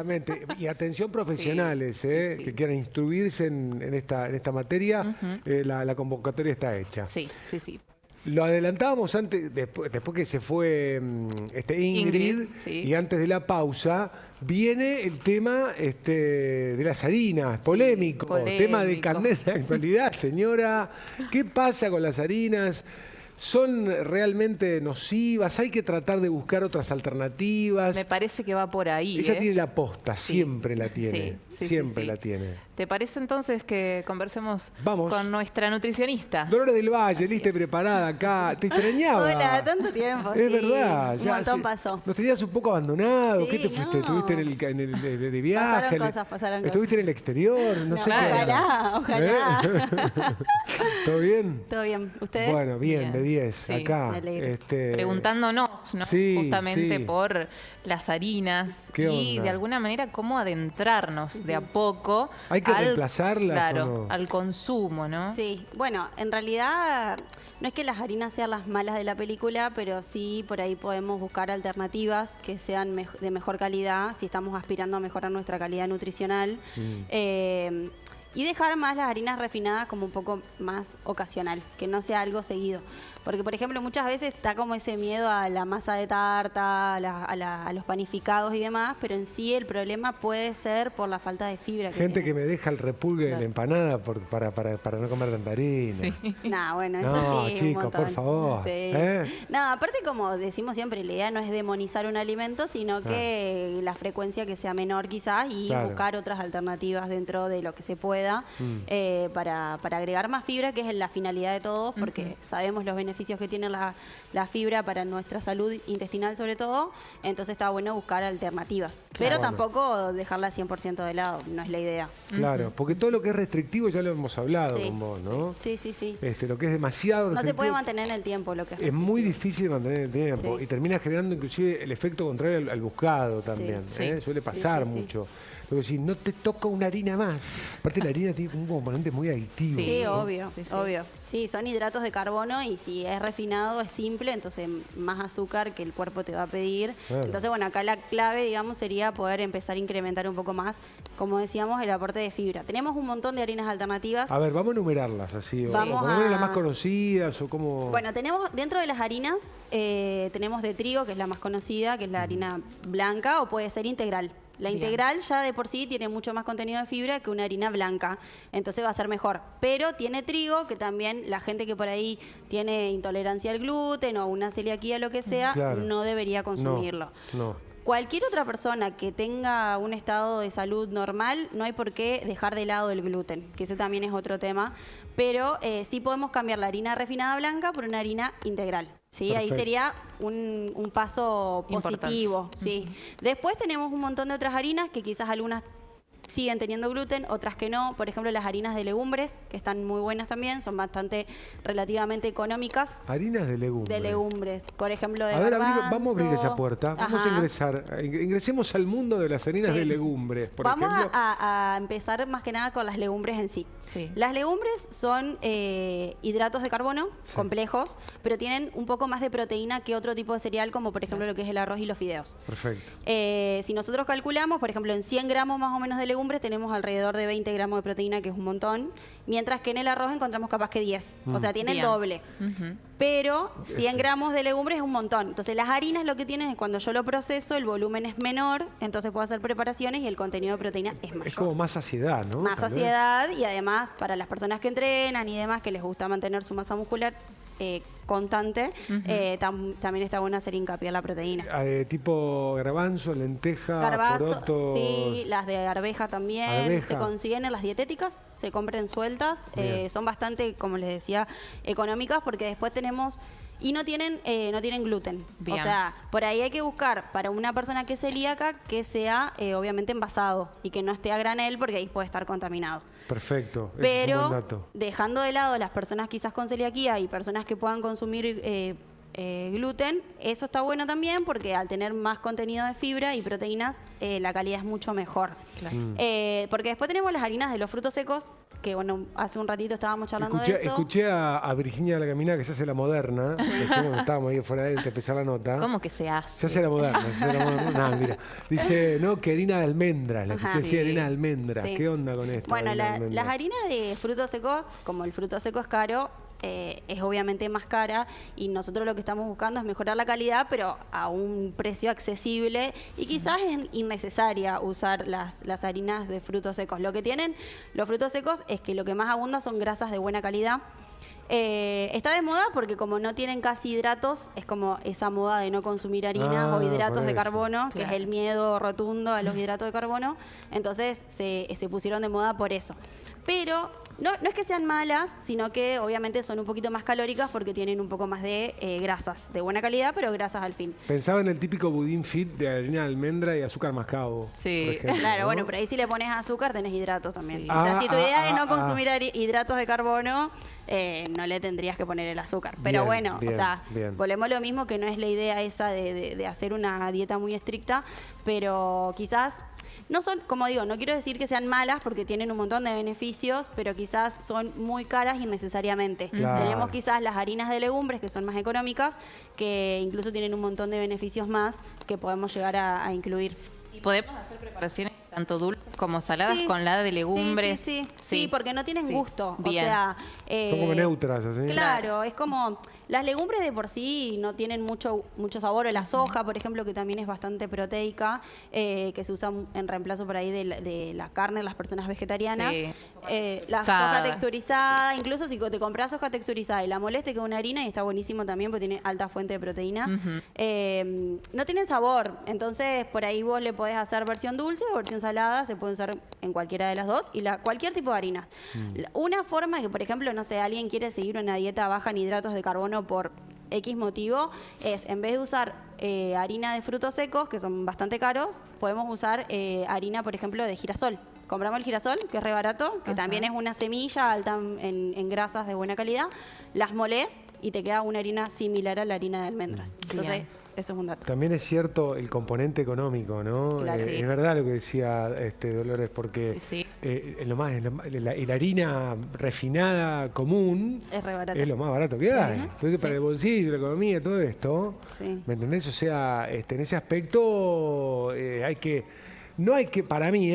Exactamente. Y atención profesionales, que quieran instruirse en esta materia, la convocatoria está hecha. Sí, sí, sí. Lo adelantábamos antes, después que se fue Ingrid sí. Y antes de la pausa, viene el tema de las harinas, polémico, tema de candela de actualidad, señora. ¿Qué pasa con las harinas? ¿Son realmente nocivas? ¿Hay que tratar de buscar otras alternativas? Me parece que va por ahí. Ella tiene la posta, siempre la tiene. Siempre la tiene. ¿Te parece entonces que conversemos Vamos con nuestra nutricionista? Dolores del Valle, lista y preparada acá. Te extrañaba. Hola, tanto tiempo. Es verdad. Un montón pasó. Nos tenías un poco abandonados. Sí, ¿Qué te fuiste? ¿Estuviste de viaje? Pasaron cosas. ¿Estuviste en el exterior? No sé qué. Ojalá. ¿Todo bien? Todo bien. ¿Ustedes? Bueno, bien, de 10. Sí, acá. me alegro. Preguntándonos, ¿no? Sí, Justamente sí. por las harinas ¿Qué y onda? de alguna manera cómo adentrarnos de a poco ¿Hay que reemplazarlas claro, o no? al consumo, ¿no? Sí, bueno, en realidad no es que las harinas sean las malas de la película, pero sí por ahí podemos buscar alternativas que sean de mejor calidad si estamos aspirando a mejorar nuestra calidad nutricional. Y dejar más las harinas refinadas como un poco más ocasional, que no sea algo seguido. Porque, por ejemplo, muchas veces está como ese miedo a la masa de tarta, a los panificados y demás, pero en sí el problema puede ser por la falta de fibra. Gente que me deja el repulgue de la empanada para no comer tanta harina. Sí. No, bueno, eso No, sí. chicos, un montón. por favor. Sí. No, aparte, como decimos siempre, la idea no es demonizar un alimento, sino que la frecuencia que sea menor quizás y buscar otras alternativas dentro de lo que se pueda para agregar más fibra, que es la finalidad de todos, porque sabemos los beneficios que tiene la fibra para nuestra salud intestinal sobre todo, entonces está bueno buscar alternativas. Pero tampoco dejarla 100% de lado, no es la idea. Claro, porque todo lo que es restrictivo ya lo hemos hablado con vos, ¿no? Sí. Lo que es demasiado No restrictivo, se puede mantener en el tiempo lo que es muy difícil mantener el tiempo y termina generando inclusive el efecto contrario al buscado también. Suele pasar mucho. Luego, si no te toca una harina más. Aparte, la harina tiene un componente muy adictivo. Sí, ¿no? obvio. Sí, son hidratos de carbono y si es refinado, es simple, entonces más azúcar que el cuerpo te va a pedir. Claro. Entonces, bueno, acá la clave, digamos, sería poder empezar a incrementar un poco más, como decíamos, el aporte de fibra. Tenemos un montón de harinas alternativas. A ver, vamos a enumerarlas así. Vamos o por lo menos a- las más conocidas o como... Bueno, tenemos dentro de las harinas, tenemos de trigo, que es la más conocida, que es la harina blanca, o puede ser integral. La integral ya de por sí tiene mucho más contenido de fibra que una harina blanca, entonces va a ser mejor. Pero tiene trigo, que también la gente que por ahí tiene intolerancia al gluten o una celiaquía, lo que sea, no debería consumirlo. No. Cualquier otra persona que tenga un estado de salud normal, no hay por qué dejar de lado el gluten, que ese también es otro tema, pero sí podemos cambiar la harina refinada blanca por una harina integral. ¿Sí? Ahí sería un paso positivo. Sí. Después tenemos un montón de otras harinas que quizás algunas siguen teniendo gluten, otras que no. Por ejemplo, las harinas de legumbres, que están muy buenas también, son bastante relativamente económicas. Harinas de legumbres. De legumbres. Por ejemplo, de A ver, garbanzo. vamos a abrir esa puerta. Vamos a ingresar. Ingresemos al mundo de las harinas de legumbres, por Vamos ejemplo. a empezar más que nada con las legumbres en sí. Las legumbres son hidratos de carbono complejos, pero tienen un poco más de proteína que otro tipo de cereal, como por ejemplo lo que es el arroz y los fideos. Perfecto. Si nosotros calculamos, por ejemplo, en 100 gramos más o menos de legumbres tenemos alrededor de 20 gramos de proteína, que es un montón, mientras que en el arroz encontramos capaz que 10. O sea, tiene el doble. Pero 100 gramos de legumbres es un montón. Entonces, las harinas lo que tienen es cuando yo lo proceso, el volumen es menor, entonces puedo hacer preparaciones y el contenido de proteína es mayor. Es como más saciedad, ¿no? Más saciedad, y además para las personas que entrenan y demás, que les gusta mantener su masa muscular constante, también está bueno hacer hincapié en la proteína. Tipo garbanzo, lenteja, Garbanzo, poroto. sí, las de arveja también. Arveja. Se consiguen en las dietéticas, se compran sueltas. Son bastante, como les decía, económicas, porque después tenemos... Y no tienen gluten. Bien. O sea, por ahí hay que buscar para una persona que es celíaca que sea obviamente envasado y que no esté a granel, porque ahí puede estar contaminado. Perfecto, ese es un buen Pero dato. dejando de lado las personas quizás con celiaquía y personas que puedan consumir gluten. Eso está bueno también porque al tener más contenido de fibra y proteínas, la calidad es mucho mejor. Claro. Porque después tenemos las harinas de los frutos secos, que bueno, hace un ratito estábamos charlando de eso. Escuché a Virginia la Camina que se hace la moderna. Decimos que estábamos ahí fuera de empezar la nota. ¿Cómo que se hace? Se hace la moderna. Se hace la moderna. No, mira. Dice, no, que harina de almendra. La que Ajá. decía Sí. harina de almendra. Sí. ¿Qué onda con esto? Bueno, harina de almendra? las harinas de frutos secos, como el fruto seco es caro, es obviamente más cara y nosotros lo que estamos buscando es mejorar la calidad, pero a un precio accesible y quizás es innecesaria usar las harinas de frutos secos. Lo que tienen los frutos secos es que lo que más abunda son grasas de buena calidad. Está de moda porque como no tienen casi hidratos, es como esa moda de no consumir harinas o hidratos por de eso. carbono, que es Claro. el miedo rotundo a los hidratos de carbono. Entonces se pusieron de moda por eso. Pero no es que sean malas, sino que obviamente son un poquito más calóricas porque tienen un poco más de grasas, de buena calidad, pero grasas al fin. Pensaba en el típico budín fit de harina de almendra y azúcar mascabo. Sí. por ejemplo, Claro, ¿no? bueno, pero ahí si le pones azúcar tenés hidratos también. Sí. O sea, si tu idea es no ah. consumir hidratos de carbono, no le tendrías que poner el azúcar. Pero Bien, bueno, bien, o sea, bien. volvemos a lo mismo, que no es la idea esa de hacer una dieta muy estricta, pero quizás no son, como digo, no quiero decir que sean malas porque tienen un montón de beneficios, pero quizás son muy caras innecesariamente. Claro. Tenemos quizás las harinas de legumbres que son más económicas, que incluso tienen un montón de beneficios más que podemos llegar a incluir. Y podemos hacer preparaciones tanto dulces como saladas Sí. con la de legumbres. Sí, porque no tienen Sí. gusto. Bien. O sea, Son como neutras, así. Claro, es como las legumbres de por sí no tienen mucho sabor. O la soja, por ejemplo, que también es bastante proteica, que se usa en reemplazo por ahí de la carne en las personas vegetarianas. Sí. La Texturizada. soja texturizada, incluso si te compras soja texturizada y la moleste que una harina, y está buenísimo también porque tiene alta fuente de proteína, no tienen sabor. Entonces, por ahí vos le podés hacer versión dulce o versión salada, se puede usar en cualquiera de las dos y cualquier tipo de harina. Una forma que, por ejemplo, no sé, alguien quiere seguir una dieta baja en hidratos de carbono por X motivo, es en vez de usar harina de frutos secos, que son bastante caros, podemos usar harina, por ejemplo, de girasol. Compramos el girasol, que es re barato, que Ajá. también es una semilla alta en grasas de buena calidad. Las molés y te queda una harina similar a la harina de almendras. Entonces, Bien. eso es un dato. También es cierto el componente económico, ¿no? Claro. Sí. Es verdad lo que decía Dolores, porque Sí, la harina refinada común Es re barato. es lo más barato que hay. Entonces, Sí. para el bolsillo, la economía, todo esto, Sí. ¿me entendés? O sea, en ese aspecto hay que... No hay que, para mí,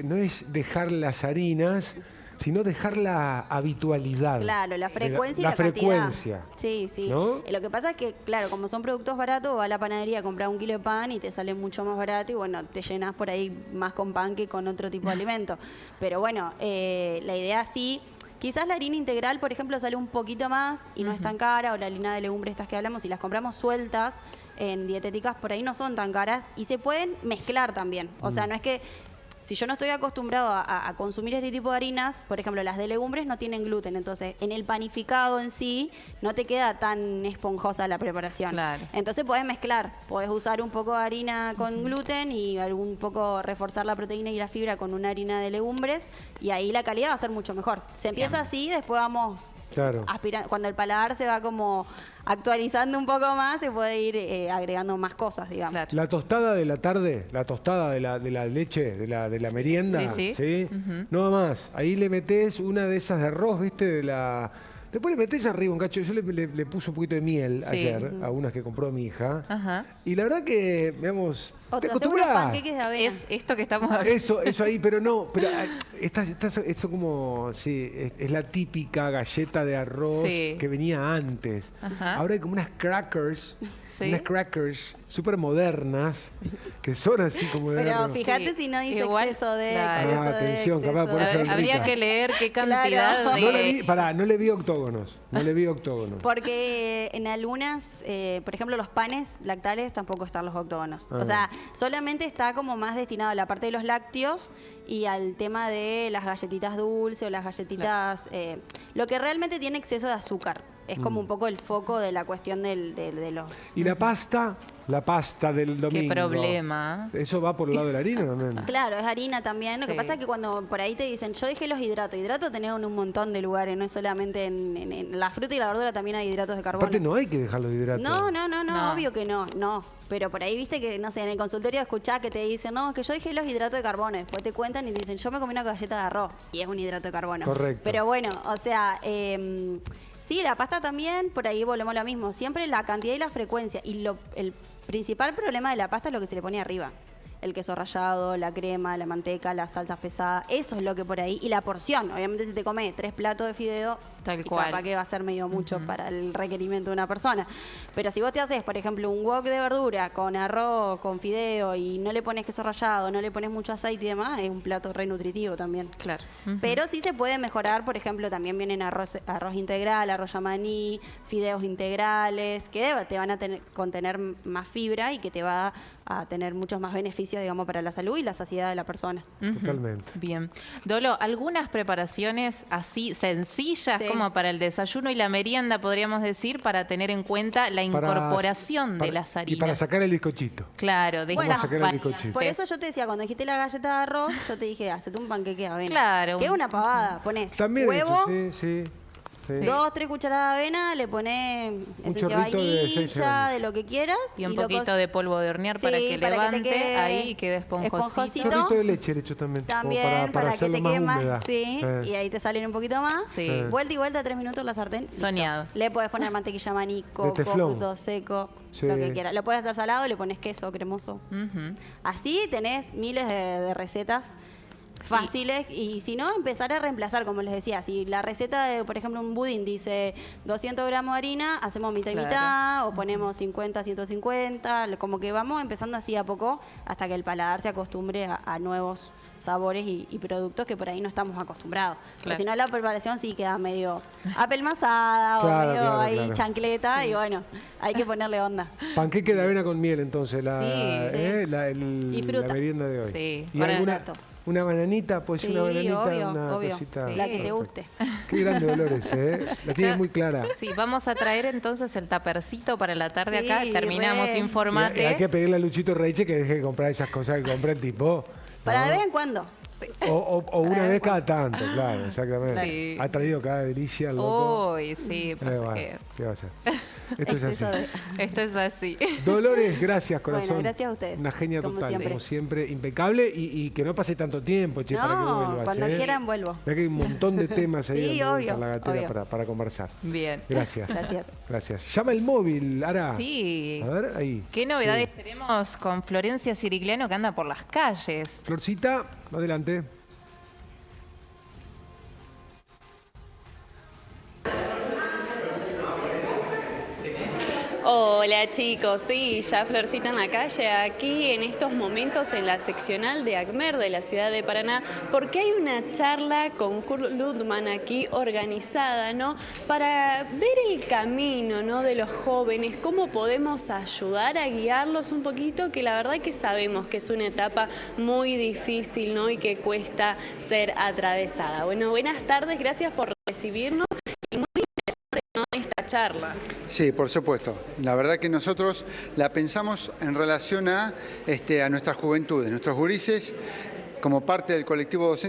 no es dejar las harinas, sino dejar la habitualidad. Claro, la frecuencia y la la cantidad. frecuencia. Sí, sí. ¿No? Lo que pasa es que, claro, como son productos baratos, vas a la panadería a comprar 1 kilo de pan y te sale mucho más barato y bueno, te llenas por ahí más con pan que con otro tipo de alimento. Pero bueno, la idea sí. Quizás la harina integral, por ejemplo, sale un poquito más y no es tan cara, o la harina de legumbres estas que hablamos, si las compramos sueltas en dietéticas, por ahí no son tan caras y se pueden mezclar también. O sea, no es que si yo no estoy acostumbrado a consumir este tipo de harinas, por ejemplo, las de legumbres no tienen gluten, entonces en el panificado en sí no te queda tan esponjosa la preparación. Claro. Entonces podés mezclar, podés usar un poco de harina con gluten y un poco reforzar la proteína y la fibra con una harina de legumbres y ahí la calidad va a ser mucho mejor. Se empieza así, después vamos Claro. cuando el paladar se va como actualizando un poco más, se puede ir agregando más cosas, digamos. claro. La tostada de la tarde, la tostada de la leche, de la merienda, sí. No más. Ahí le metés una de esas de arroz, ¿viste? Después le metés arriba un cacho. Yo le puse un poquito de miel Sí. ayer a unas que compró mi hija. Ajá. Y la verdad que, digamos, O te te haces unos acostumbrás. panqueques de avena. Es esto que estamos hablando. Eso ahí, pero no, pero eso como, sí, es la típica galleta de arroz Sí. que venía antes. Ajá. Ahora hay como unas crackers, Sí. unas crackers súper modernas, que son así como de Pero arroz. fíjate Sí. si no dice Igual, exceso de... claro. exceso Ah, de, atención, exceso capaz por de. eso es Habría rica. que leer qué cantidad Claro. de... No le vi, no le vi octógonos, no le vi octógonos. Porque en algunas, por ejemplo, los panes lactales tampoco están los octógonos. Ah. O sea, solamente está como más destinado a la parte de los lácteos y al tema de las galletitas dulces o las galletitas... lo que realmente tiene exceso de azúcar. Es como un poco el foco de la cuestión de los... Y la pasta, La pasta del domingo. Qué problema. ¿Eso va por el lado de la harina también? Claro, es harina también. Lo que pasa es que cuando por ahí te dicen, yo dejé los hidratos. Hidratos tenés en un montón de lugares, no es solamente en la fruta y la verdura también hay hidratos de carbono. Aparte no hay que dejar los hidratos. No, obvio que no. Pero por ahí viste que, no sé, en el consultorio escuchás que te dicen, no, es que yo dejé los hidratos de carbono. Después te cuentan y te dicen, yo me comí una galleta de arroz. Y es un hidrato de carbono. Correcto. Pero bueno, o sea, sí, la pasta también, por ahí volvemos a lo mismo. Siempre la cantidad y la frecuencia. Y el principal problema de la pasta es lo que se le pone arriba. El queso rallado, la crema, la manteca, las salsas pesadas. Eso es lo que por ahí. Y la porción. Obviamente si te comes 3 platos de fideo, Tal cual. capaz que va a ser medio mucho para el requerimiento de una persona. Pero si vos te haces, por ejemplo, un wok de verdura con arroz, con fideo y no le pones queso rallado, no le pones mucho aceite y demás, es un plato re nutritivo también. Claro. Pero sí se puede mejorar, por ejemplo, también vienen arroz integral, arroz yamaní, fideos integrales, que te van a contener más fibra y que te va a tener muchos más beneficios, digamos, para la salud y la saciedad de la persona. Totalmente. Bien. Dolo, algunas preparaciones así sencillas Sí. como para el desayuno y la merienda, podríamos decir, para tener en cuenta la incorporación de las harinas. Y para sacar el bizcochito. Claro, de Bueno, estas sacar el variantes. bizcochito. Por eso yo te decía, cuando dijiste la galleta de arroz, yo te dije, hacete un panqueque de avena. Claro. Que es una pavada. Pones También he huevo, hecho, sí. 2, 3 cucharadas de avena, le pones esencia de chorrito de 6 vainilla, cebollas. de lo que quieras. Y un lo poquito de polvo de hornear para Sí, que para que te levante quede ahí y quede esponjosito. esponjosito. Chorrito de leche he hecho también. como También, para que hacerlo te quede más, húmeda. sí, y ahí te salen un poquito más. Sí. Vuelta y vuelta, 3 minutos en la sartén. listo. Soñado. Le puedes poner mantequilla maní, coco, teflón. fruto seco, Sí. lo que quieras. Lo puedes hacer salado, le pones queso cremoso. Ujú. Así tenés miles de recetas fáciles y si no, empezar a reemplazar, como les decía. Si la receta de, por ejemplo, un budín dice 200 gramos de harina, hacemos mitad y Claro. mitad, o ponemos 50, 150, como que vamos empezando así a poco hasta que el paladar se acostumbre a nuevos sabores y productos que por ahí no estamos acostumbrados. Porque Claro. si no, la preparación sí queda medio apelmazada o Claro, medio claro, ahí claro. chancleta y bueno, hay que ponerle onda. Panqueque de avena con miel, entonces, Sí, Y fruta. la merienda de hoy. Sí, ¿Y para alguna, datos. una bananita? Pues Sí, una bananita, obvio, una obvio. cosita. Sí. La que te Perfecto. guste. Qué grande Dolores, ¿eh? La tiene Ya- muy clara. Sí, vamos a traer entonces el tapercito para la tarde Sí, acá. Terminamos, re. informate. Y hay que pedirle a Luchito Reiche que deje de comprar esas cosas que compran tipo... Para ¿no? de vez en cuando. O una vez cada tanto, claro, exactamente. Sí. Ha traído cada delicia, loco. Uy, sí, pasa Bueno, que ¿qué va a hacer? Esto es Exceso así. esto es así. Dolores, gracias, corazón. Bueno, gracias a ustedes, Una genia como total, siempre. como siempre, impecable y que no pase tanto tiempo, che, para que No, vuelvas. cuando ¿eh? quieran vuelvo. Mirá que hay un montón de temas ahí Sí, dando vuelta obvio, en la gatera obvio. para conversar. Bien. Gracias. Gracias. Gracias. Llama el móvil, Ara. Sí. A ver, ahí. ¿Qué novedades tenemos con Florencia Cirigliano que anda por las calles? Florcita, adelante. Hola chicos, sí, ya Florcita en la calle, aquí en estos momentos en la seccional de ACMER de la ciudad de Paraná, porque hay una charla con Kurt Ludman aquí organizada, ¿no? Para ver el camino, ¿no? De los jóvenes, cómo podemos ayudar a guiarlos un poquito, que la verdad que sabemos que es una etapa muy difícil, ¿no? Y que cuesta ser atravesada. Bueno, buenas tardes, gracias por recibirnos y muy interesante, ¿no? Esta charla. Sí, por supuesto. La verdad que nosotros la pensamos en relación a nuestras juventudes, nuestros gurises, como parte del colectivo docente.